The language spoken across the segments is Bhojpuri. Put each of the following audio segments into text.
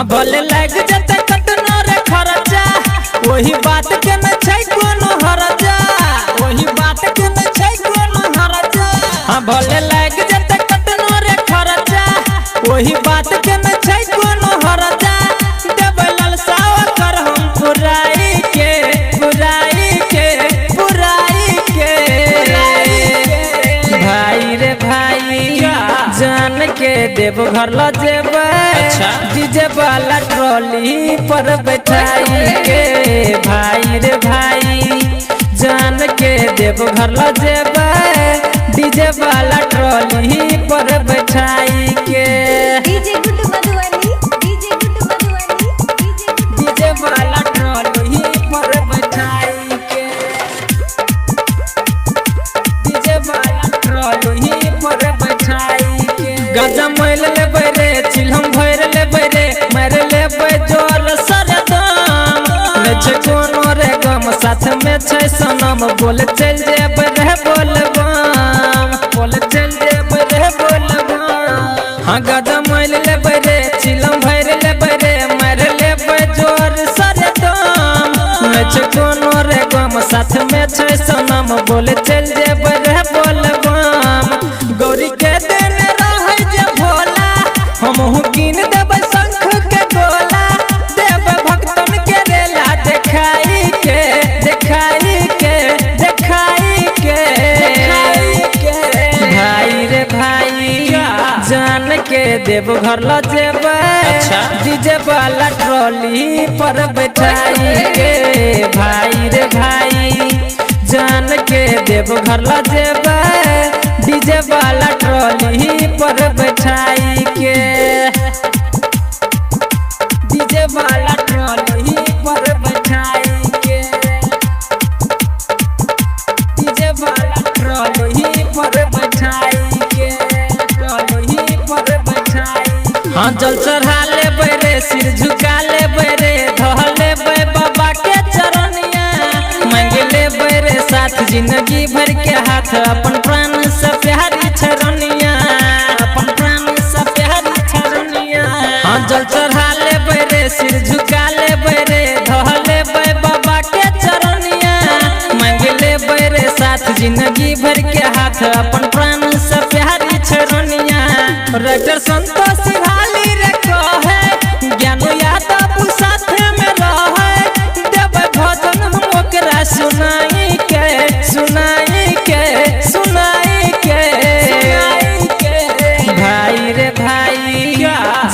हाँ भले लग जते कटनो रे खर्चा वही बात के न छै कोनो हरजा वही बात के न छै कोनो हरजा हाँ भले लग जते कटनो रे खर्चा वही बात के न छै कोनो हरजा देबै ललसावा कर हम पुराई के भाई रे भाई जान के देव घर ल जेबे डीजे वाला ट्रॉली पर बैठाई के भाई रे भाई जान के देव घर ल जेबे डीजे वाला ट्रॉली पर बैठाई के डीजे गुड्डू मधुबनी डीजे वाला ट्रॉली पर बैठाई के डीजे वाला ट्रॉली पर बैठाई के गाजा मैल लेबै रे चिलम भर लेबै रे मार लेबै जोर सरदम न छै कोनो रे गम साथ में छै सनम बोल चल जेबै रे बोलबम बोल चल जेबै रे बोलबम हाँ गाजा मैल लेबै रे चिलम भर लेबै रे मार लेबै जोर सरदम न छै कोनो रे गम साथ में छै सनम बोल चल जेबै रे बोलबम गौरी के देने रहै जे भोला हमहू कीन देबै शंख के गोला देबै भक्तन के रेला देखाई के भाई रे भाई जान के देव घर ल जेबै डीजे वाला ट्रॉली पर बैठाई के भाई रे भाई जान के देव घर ल जेबै डीजे वाला ट्रॉली पर बैठाई के डीजे वाला ट्रॉली पर बैठाई के डीजे वाला ट्रॉली पर बैठाई के ट्रॉली पर बैठाई हाँ जल चढ़ा लेबै रे सिर झुका लेबै रे धह लेबै बाबा के चरनिया मांग लेबै रे साथ जिंदगी भर के हाथ अपन प्राण से प्यारी छरनिया अपन प्राण से प्यारी छरनिया हाँ जल चढ़ा लेबै रे सिर झुका लेबै रे धह लेबै बाबा के चरनिया मांग लेबै रे साथ जिंदगी भर के हाथ अपन प्राण से प्यारी छरनिया राइटर संतोष हाली रे कहे ज्ञान यादव साथ में रहे देबै भजन हम ओकरा सुनाई के भाई रे भाई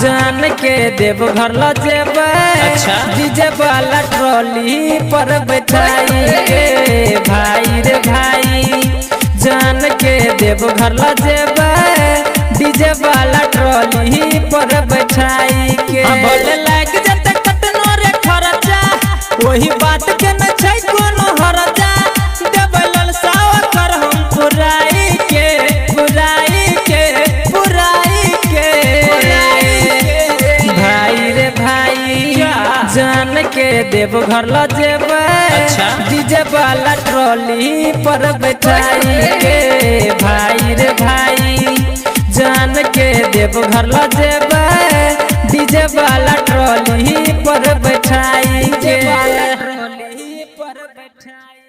जान के देव घर ल जेबै डीजे वाला ट्रॉली पर बैठाई के भाई रे भाई जान के देव घर ल जेबै डीजे वाला ट्रॉली पर बैठाई के भले लग जते कटनो रे खर्चा वही बात के न छै कोनो हरजा देबै ललसावा कर हम पुराई के भाई रे भाई जान के देव घर ल जेबै डीजे वाला ट्रॉली पर बैठाई के भाई रे भाई जान के देव घर ल जेबै डीजे वाला ट्रॉली पर बैठाई के ट्रॉली पर बैठाई